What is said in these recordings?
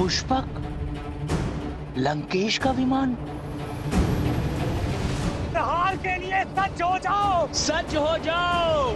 पुष्पक, लंकेश का विमान। प्रहार के लिए सज्ज हो जाओ, सज्ज हो जाओ।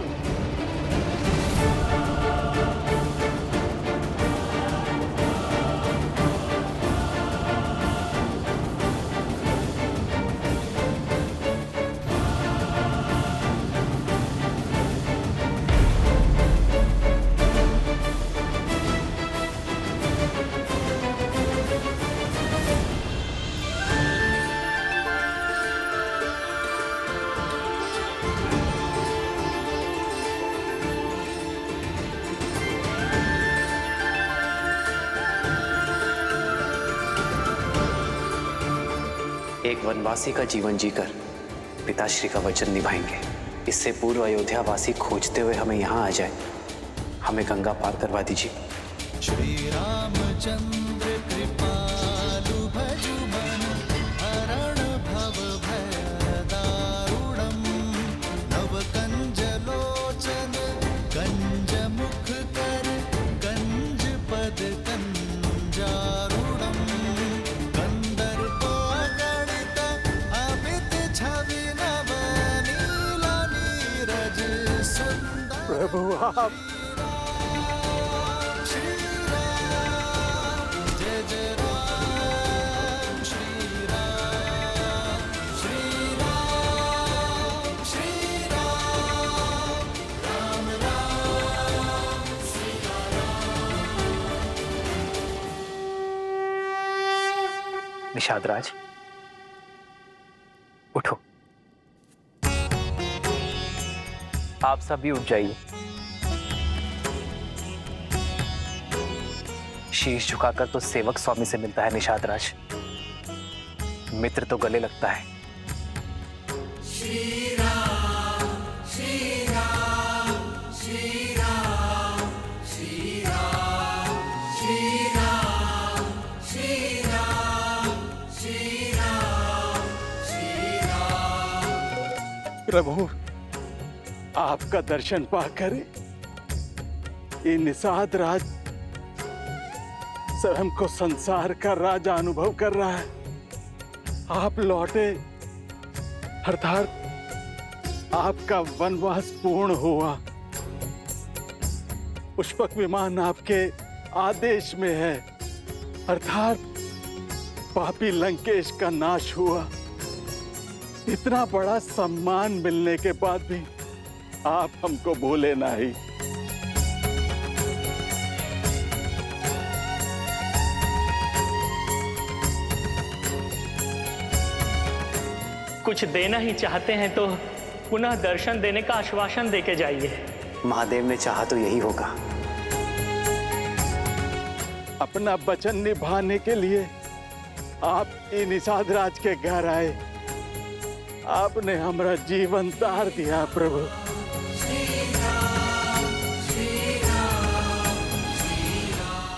एक वनवासी का जीवन जीकर पिताश्री का वचन निभाएंगे। इससे पूर्व अयोध्या वासी खोजते हुए हमें यहाँ आ जाए। हमें गंगा पार करवा दीजिए। श्री रामचंद्र कृपालु भजु मन हरण भव भय दारुणम नव कंज लोचन कंज मुख कर कंज पद कंजारुणम कंदर्प गणित अमित छवि नव नीला नीरज सुंदर। प्रभु आप निषाद राज, उठो। आप सभी उठ जाइए। शीश झुकाकर तो सेवक स्वामी से मिलता है निषाद राज, मित्र तो गले लगता है। श्री राम श्री राम श्री राम श्री राम श्री राम श्री राम श्री राम श्री राम। प्रभु आपका दर्शन पाकर ये निषाद राज स्वयं को संसार का राजा अनुभव कर रहा है। आप लौटे अर्थात आपका वनवास पूर्ण हुआ। पुष्पक विमान आपके आदेश में है, अर्थात पापी लंकेश का नाश हुआ। इतना बड़ा सम्मान मिलने के बाद भी आप हमको भूले नहीं। कुछ देना ही चाहते हैं तो पुनः दर्शन देने का आश्वासन देके जाइए। महादेव ने चाहा तो यही होगा। अपना वचन निभाने के लिए आप निषाद राज के घर आए। आपने हमारा जीवन तार दिया प्रभु।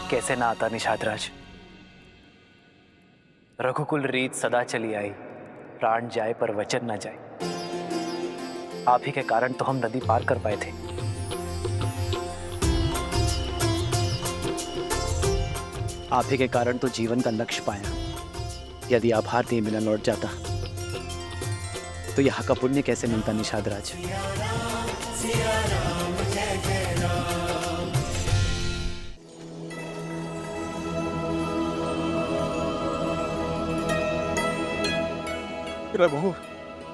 कैसे ना आता निषाद राज। रघुकुल रीत सदा चली आई, प्राण जाए पर वचन न जाए। आप ही के कारण तो हम नदी पार कर पाए थे। आप ही के कारण तो जीवन का लक्ष्य पाया। यदि आभार नहीं मिला लौट जाता तो यहाँ का पुण्य कैसे मिलता निषाद राज। प्रभु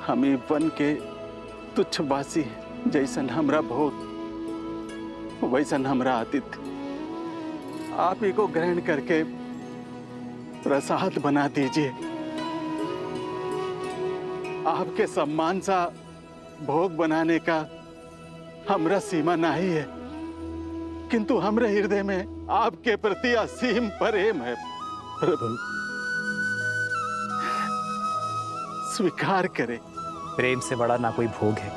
हमें वन के तुच्छवासी जैसन हमरा भोग वैसन हमरा आतिथ्य आप ही को ग्रहण करके प्रसाद बना दीजिए। आपके सम्मान सा भोग बनाने का हमरा सीमा नहीं है, किंतु हमरे हृदय में आपके प्रति असीम प्रेम है। प्रभु स्वीकार करें। प्रेम से बड़ा ना कोई भोग है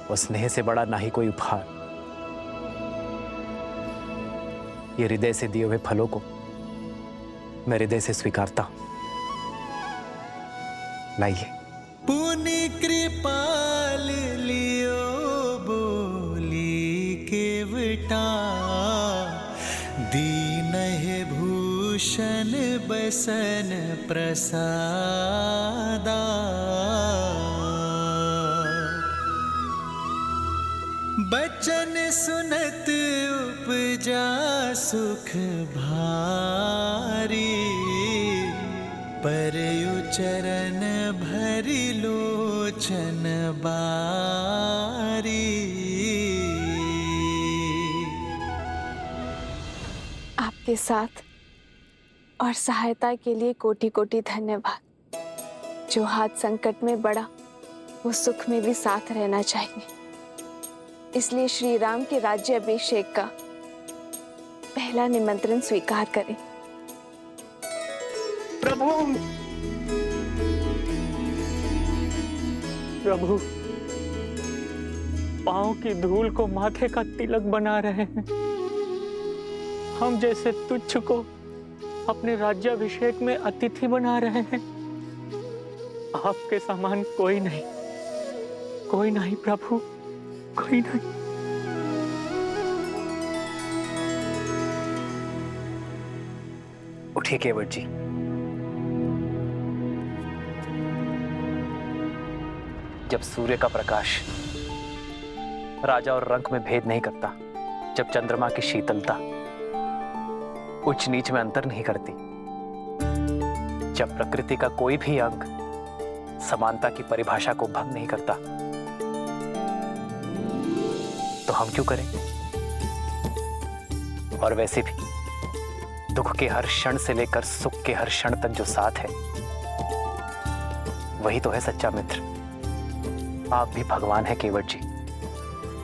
और स्नेह से बड़ा ना ही कोई उपहार। ये हृदय से दिए हुए फलों को मैं हृदय से स्वीकारता हूं। लाइए। पुनि कृपाल लियो बोली केवटा दी भूषण बसन प्रसादा। बचन सुनत उपजा सुख भारी, परयु चरण भरि लोचन बारी। आपके साथ और सहायता के लिए कोटि कोटि धन्यवाद। जो हाथ संकट में बड़ा वो सुख में भी साथ रहना चाहिए। इसलिए श्री राम के राज्य अभिषेक का पहला निमंत्रण स्वीकार करें। प्रभु प्रभु, पांव की धूल को माथे का तिलक बना रहे हैं। हम जैसे तुच्छ को अपने राज्याभिषेक में अतिथि बना रहे हैं। आपके समान कोई नहीं प्रभु, कोई नहीं। उठिए केवट जी। जब सूर्य का प्रकाश राजा और रंक में भेद नहीं करता, जब चंद्रमा की शीतलता उच्च नीच में अंतर नहीं करती, जब प्रकृति का कोई भी अंग समानता की परिभाषा को भंग नहीं करता, तो हम क्यों करें? और वैसे भी दुख के हर क्षण से लेकर सुख के हर क्षण तक जो साथ है, वही तो है सच्चा मित्र। आप भी भगवान हैं केवट जी।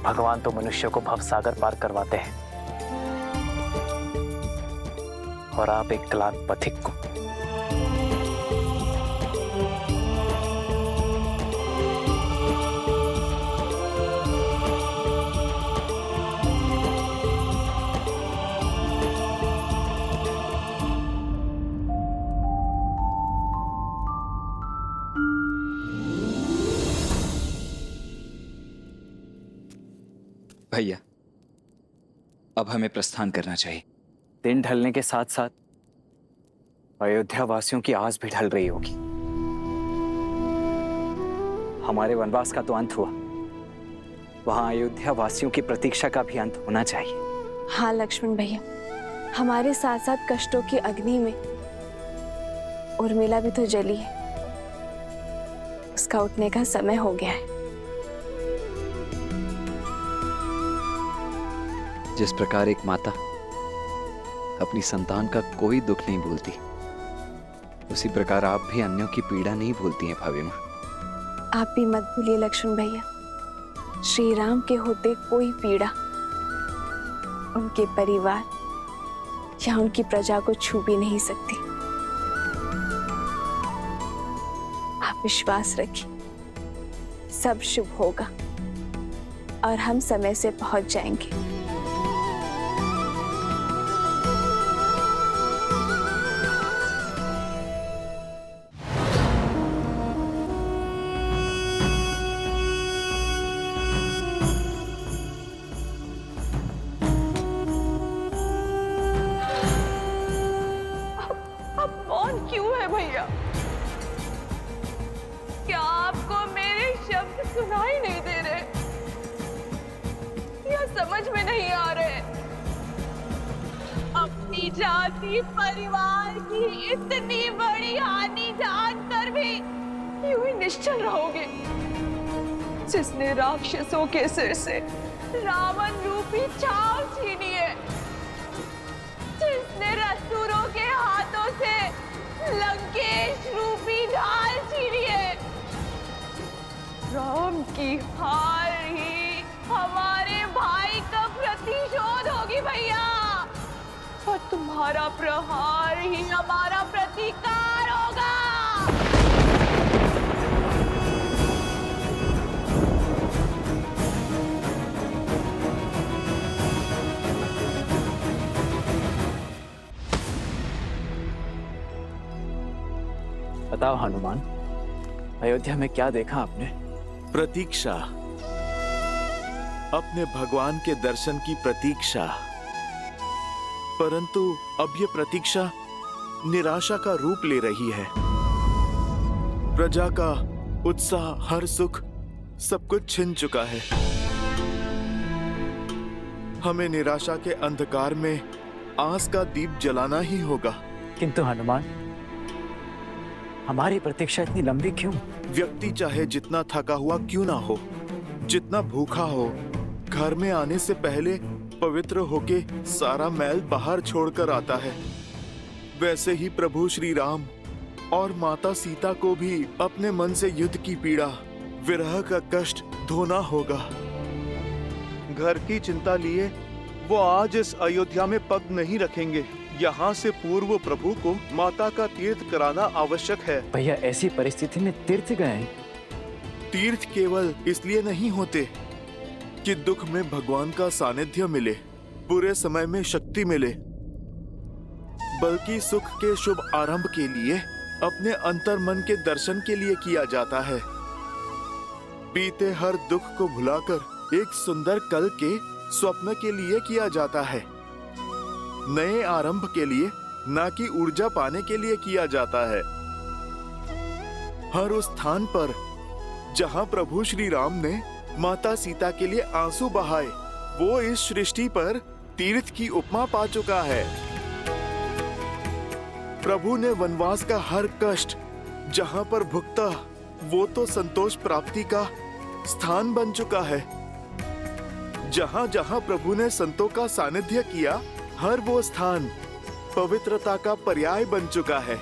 भगवान तो मनुष्य को भवसागर पार करवाते हैं, और आप एक क्लांत पथिक को। भैया, अब हमें प्रस्थान करना चाहिए। दिन ढलने के साथ साथ अयोध्या वासियों की आस भी ढल रही होगी। हमारे वनवास का तो अंत हुआ, वहां अयोध्या वासियों की प्रतीक्षा का भी अंत होना चाहिए। हाँ लक्ष्मण भैया, हमारे साथ साथ कष्टों की अग्नि में उर्मिला भी तो जली है। उसका उठने का समय हो गया है। जिस प्रकार एक माता अपनी संतान का कोई दुख नहीं भूलती, उसी प्रकार आप भी अन्यों की पीड़ा नहीं भूलती हैं भाभी माँ। आप भी मत भूलिए लक्ष्मण भैया, श्री राम के होते कोई पीड़ा उनके परिवार या उनकी प्रजा को छू भी नहीं सकती। आप विश्वास रखिए, सब शुभ होगा और हम समय से पहुंच जाएंगे। क्यों है भैया? क्या आपको मेरे शब्द सुनाई नहीं दे रहे या समझ में नहीं आ रहे? अपनी जाति परिवार की इतनी बड़ी हानि जानकर भी यूं ही निश्चल रहोगे? जिसने राक्षसों के सिर से रावण रूपी छाव छीनी है, जिसने असुरों के हाथों से लंकेश रूपी ढाल छीनी है, राम की हार ही हमारे भाई का प्रतिशोध होगी भैया, और तुम्हारा प्रहार ही हमारा प्रतिकार होगा। बताओ हनुमान, अयोध्या में क्या देखा आपने? प्रतीक्षा, अपने भगवान के दर्शन की प्रतीक्षा। परंतु अब ये प्रतीक्षा निराशा का रूप ले रही है। प्रजा का उत्साह, हर सुख, सब कुछ छिन चुका है। हमें निराशा के अंधकार में आस का दीप जलाना ही होगा। किंतु हनुमान, हमारी प्रतीक्षा इतनी लंबी क्यों? व्यक्ति चाहे जितना थका हुआ क्यों ना हो, जितना भूखा हो, घर में आने से पहले पवित्र होके सारा मैल बाहर छोड़कर आता है। वैसे ही प्रभु श्री राम और माता सीता को भी अपने मन से युद्ध की पीड़ा, विरह का कष्ट धोना होगा। घर की चिंता लिए वो आज इस अयोध्या में पग नहीं रखेंगे। यहाँ से पूर्व प्रभु को माता का तीर्थ कराना आवश्यक है। भैया, ऐसी परिस्थिति में तीर्थ गए? तीर्थ केवल इसलिए नहीं होते कि दुख में भगवान का सानिध्य मिले, बुरे समय में शक्ति मिले, बल्कि सुख के शुभ आरंभ के लिए, अपने अंतर मन के दर्शन के लिए किया जाता है। बीते हर दुख को भुलाकर एक सुंदर कल के स्वप्न के लिए किया जाता है। नए आरंभ के लिए, ना कि ऊर्जा पाने के लिए किया जाता है। हर उस स्थान पर जहां प्रभु श्री राम ने माता सीता के लिए आंसू बहाए, वो इस सृष्टि पर तीर्थ की उपमा पा चुका है। प्रभु ने वनवास का हर कष्ट जहां पर भुगता, वो तो संतोष प्राप्ति का स्थान बन चुका है। जहां जहां प्रभु ने संतों का सानिध्य किया, हर वो स्थान पवित्रता का पर्याय बन चुका है।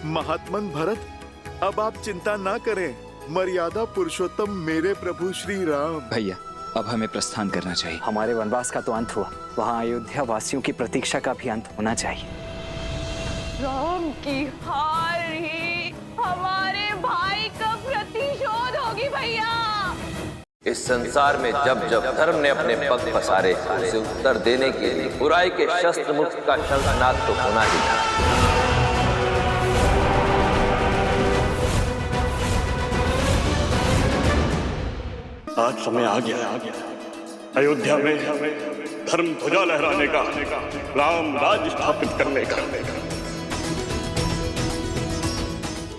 महात्मन भरत, अब आप चिंता ना करें। मर्यादा पुरुषोत्तम मेरे प्रभु श्री राम। भैया, अब हमें प्रस्थान करना चाहिए। हमारे वनवास का तो अंत हुआ, वहाँ अयोध्या वासियों की प्रतीक्षा का भी अंत होना चाहिए। राम की हार ही हमारे भाई का प्रतिशोध होगी भैया। इस संसार में जब जब धर्म ने अपने पग पसारे, उसे उत्तर देने के लिए बुराई के शस्त्र मुक्त का शंखनाद तो होना ही था। आज समय आ गया अयोध्या में धर्म ध्वजा लहराने का, राम राज स्थापित करने का।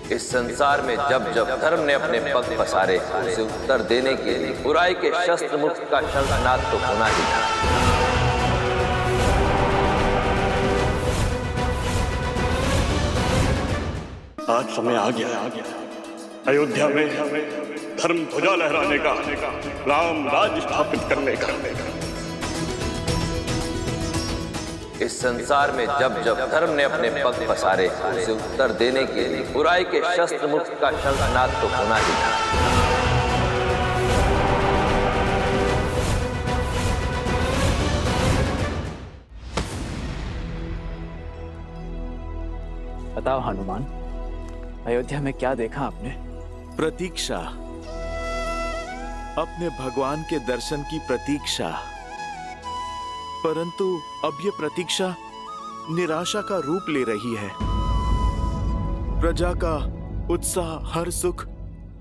इस संसार में जब जब धर्म ने अपने पग पसारे, उसे उत्तर देने के लिए बुराई के शस्त्र मुक्त का शंखनाद तो होना ही था। आज समय आ गया अयोध्या में धर्म ध्वजा लहराने का, राम राज स्थापित करने का। इस संसार में जब जब धर्म ने अपने पग पसारे, उसे उत्तर देने के लिए बुराई के शस्त्र मुक्त का शंखनाद तो होना ही था। बताओ हनुमान, अयोध्या में क्या देखा आपने? प्रतीक्षा, अपने भगवान के दर्शन की प्रतीक्षा। परंतु अब ये प्रतीक्षा निराशा का रूप ले रही है। प्रजा का उत्साह, हर सुख,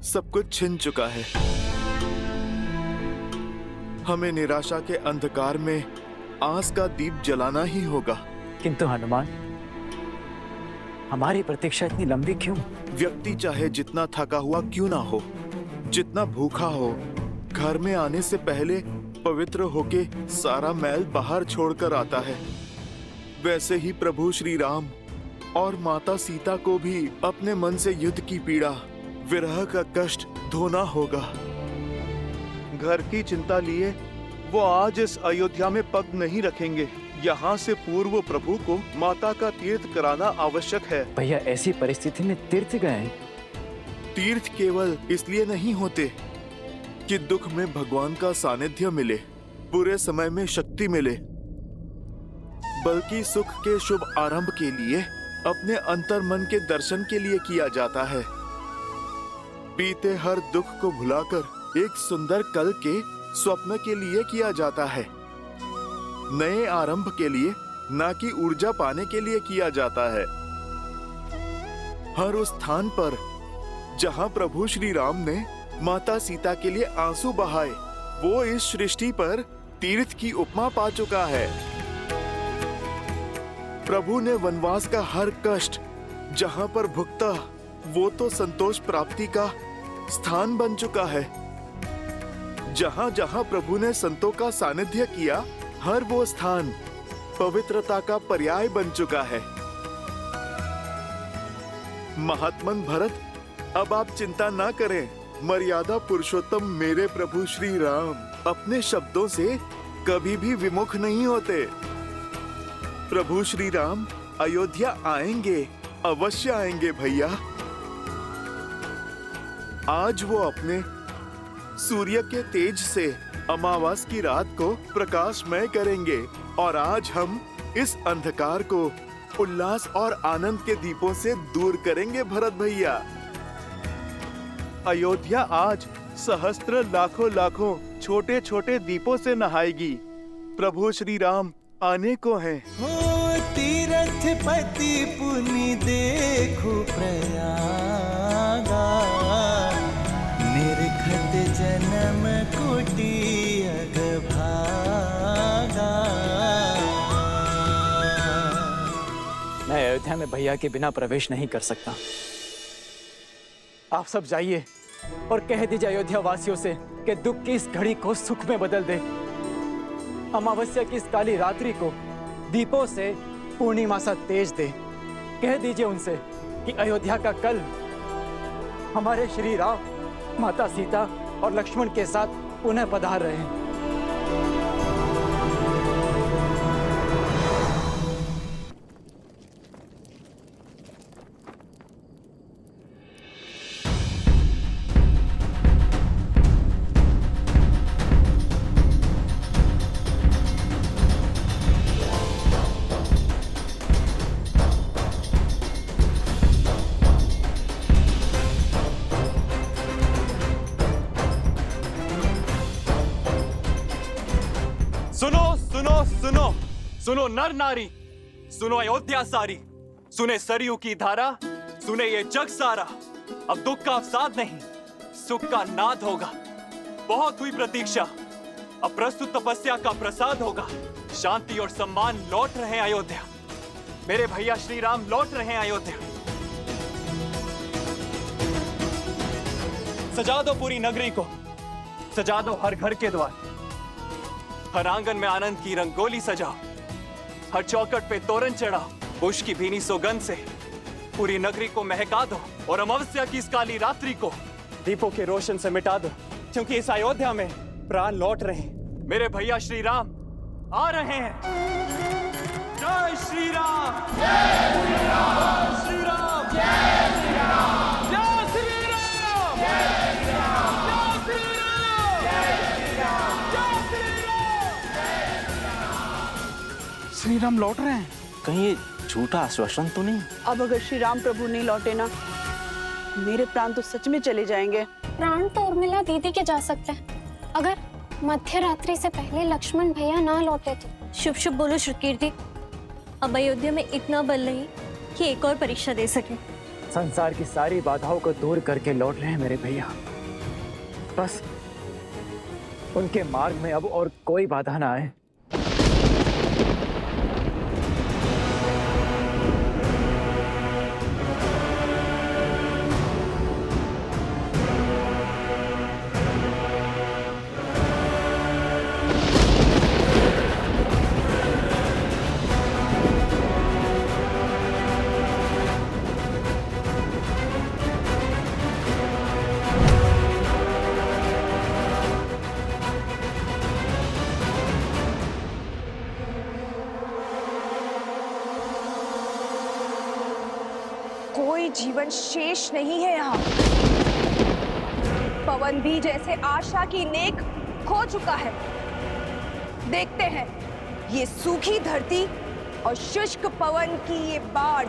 सब कुछ छिन चुका है। हमें निराशा के अंधकार में आस का दीप जलाना ही होगा। किंतु हनुमान, हमारी प्रतीक्षा इतनी लंबी क्यों? व्यक्ति चाहे जितना थका हुआ क्यों ना हो, जितना भूखा हो, घर में आने से पहले पवित्र होके सारा मैल बाहर छोड़कर आता है। वैसे ही प्रभु श्री राम और माता सीता को भी अपने मन से युद्ध की पीड़ा, विरह का कष्ट धोना होगा। घर की चिंता लिए वो आज इस अयोध्या में पग नहीं रखेंगे। यहाँ से पूर्व प्रभु को माता का तीर्थ कराना आवश्यक है। भैया, ऐसी परिस्थिति में तीर्थ गए? तीर्थ केवल इसलिए नहीं होते कि दुख में भगवान का सानिध्य मिले, बुरे समय में शक्ति मिले, बल्कि सुख के शुभ आरंभ के लिए, अपने अंतर मन के दर्शन के लिए किया जाता है। बीते हर दुख को भुलाकर एक सुंदर कल के स्वप्न के लिए किया जाता है। नए आरंभ के लिए, ना कि ऊर्जा पाने के लिए किया जाता है। हर उस स्थान पर जहां प्रभु श्री राम ने माता सीता के लिए आंसू बहाए, वो इस सृष्टि पर तीर्थ की उपमा पा चुका है। प्रभु ने वनवास का हर कष्ट जहाँ पर भुगता, वो तो संतोष प्राप्ति का स्थान बन चुका है। जहाँ जहाँ प्रभु ने संतों का सानिध्य किया, हर वो स्थान पवित्रता का पर्याय बन चुका है। महात्मन भरत, अब आप चिंता ना करें। मर्यादा पुरुषोत्तम मेरे प्रभु श्री राम अपने शब्दों से कभी भी विमुख नहीं होते। प्रभु श्री राम अयोध्या आएंगे, अवश्य आएंगे भैया। आज वो अपने सूर्य के तेज से अमावस की रात को प्रकाशमय करेंगे और आज हम इस अंधकार को उल्लास और आनंद के दीपों से दूर करेंगे भरत भैया। अयोध्या आज सहस्त्र लाखों लाखों छोटे छोटे दीपों से नहाएगी। प्रभु श्री राम आने को हैं। हो तीरथ पति पुनि देखो प्रयागा, निरखत जन्म कोटि अग भागा। मैं अयोध्या में भैया के बिना प्रवेश नहीं कर सकता। आप सब जाइए और कह दीजिए अयोध्या वासियों से कि दुख की इस घड़ी को सुख में बदल दे। अमावस्या की इस काली रात्रि को दीपों से पूर्णिमा सा तेज दे। कह दीजिए उनसे कि अयोध्या का कल हमारे श्री राम, माता सीता और लक्ष्मण के साथ पुनः पधार रहे हैं। सुनो सुनो सुनो सुनो नर नारी, सुनो अयोध्या सारी, सुने सरयू की धारा, सुने ये जग सारा। अब दुख का अवसाद नहीं, सुख का नाद होगा। बहुत हुई प्रतीक्षा, अब प्रस्तुत तपस्या का प्रसाद होगा। शांति और सम्मान लौट रहे हैं अयोध्या। मेरे भैया श्री राम लौट रहे हैं अयोध्या। सजा दो पूरी नगरी को, सजा दो हर घर के द्वार। हर आंगन में आनंद की रंगोली सजाओ, हर चौखट पे तोरण चढ़ाओ। पुष्प की भीनी सुगंध से पूरी नगरी को महका दो और अमावस्या की इस काली रात्रि को दीपों के रोशन से मिटा दो, क्योंकि इस अयोध्या में प्राण लौट रहे हैं। मेरे भैया श्री राम आ रहे हैं। जय श्री राम, जय श्री राम, श्री राम, जय श्री राम, जय श्री राम, जय श्री राम, जय श्री राम, जय श्री राम, जय श्री राम। श्री राम लौट रहे हैं। कहीं ये झूठा आश्वासन तो नहीं? अब अगर श्री राम प्रभु नहीं लौटे ना, मेरे प्राण तो सच में चले जाएंगे। प्राण तो उर्मिला दीदी के जा सकते हैं, अगर मध्य रात्रि से पहले लक्ष्मण भैया ना लौटे तो। शुभ शुभ बोलो श्रुतकीर्ति। अब अयोध्या में इतना बल नहीं कि एक और परीक्षा दे सके। संसार की सारी बाधाओं को दूर करके लौट रहे हैं मेरे भैया। बस उनके मार्ग में अब और कोई बाधा ना आए। कोई जीवन शेष नहीं है यहाँ। पवन भी जैसे आशा की नेक खो चुका है। देखते हैं ये सूखी धरती और शुष्क पवन की ये बाढ़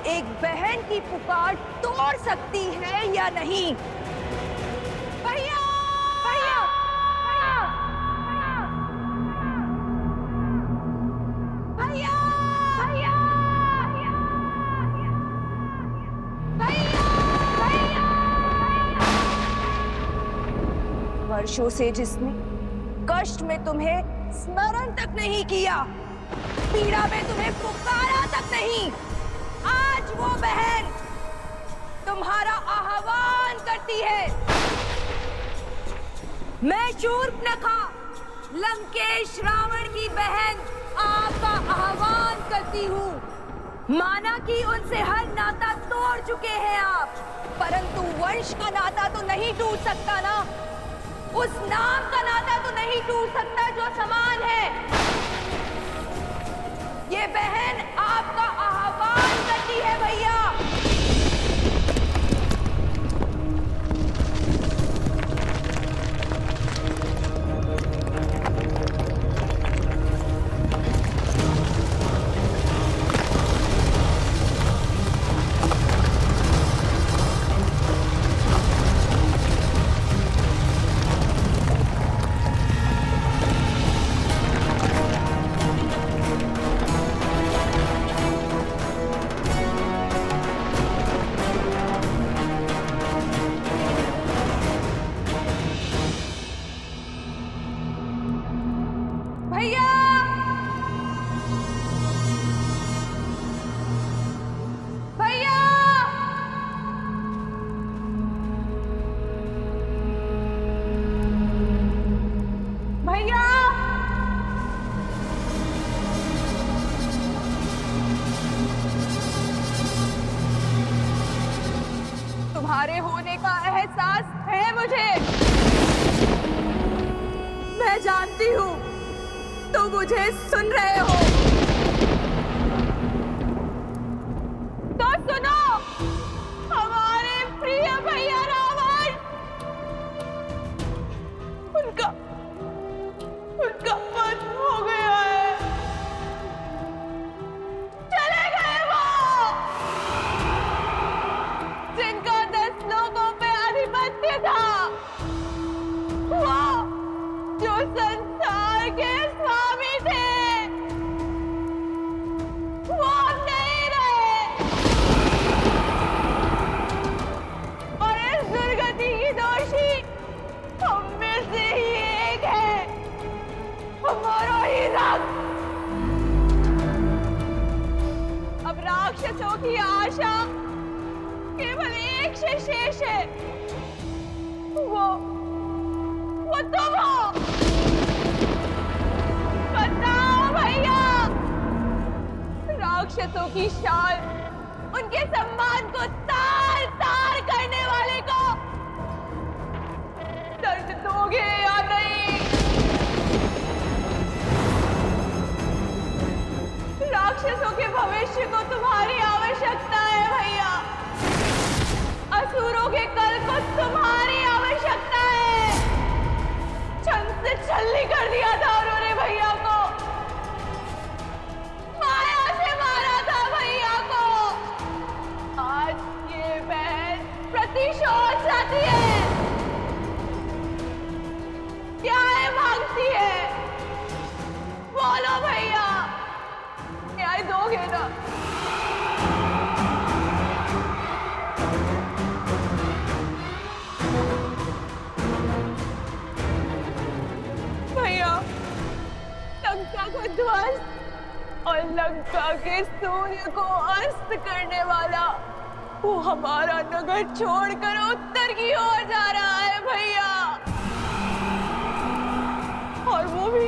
एक बहन की पुकार तोड़ सकती है या नहीं। भैया, भैया, भैया, वर्षों से जिसने कष्ट में तुम्हें स्मरण तक नहीं किया, पीड़ा में तुम्हें पुकारा तक नहीं। आज वो बहन तुम्हारा आह्वान करती है। मैं शूर्पणखा, लंकेश रावण की बहन, आपका आह्वान करती हूँ। माना कि उनसे हर नाता तोड़ चुके हैं आप, परंतु वंश का नाता तो नहीं टूट सकता ना। उस नाम का नाता तो नहीं टूट सकता जो समान है। ये बहन आपका आह्वान करती है भैया। तुम्हारे होने का एहसास है मुझे। मैं जानती हूँ तुम मुझे सुन रहे हो। तो सुनो, हमारे प्रिय भैया रावण, उनका मन हो गया है। चले गए वो जिनका 10 लोगों पे आधिपत्य था, वो जो संसार के स्वामी थे, वो अब नहीं रहे। और इस दुर्गति की दोषी हम में से ही एक है, हमारा ही रक्त। अब राक्षसों की आशा केवल एक से शेष है, वो तुम हो। बताओ भैया, राक्षसों की शान, उनके सम्मान को तार तार करने वाले को दर्द दोगे या नहीं? राक्षसों के भविष्य को तुम्हारी आवश्यकता है भैया। असुरों के कल को तुम्हारी आवश्यकता है। छल से छलनी कर दिया था उन्होंने भैया को, माया से मारा था भैया को। आज ये बहन प्रतिशोध चाहती है, न्याय मांगती है। बोलो भैया, न्याय दोगे ना? भैया, लंका को ध्वस्त और लंका के सूर्य को अस्त करने वाला वो हमारा नगर छोड़कर उत्तर की ओर जा रहा है भैया। और वो भी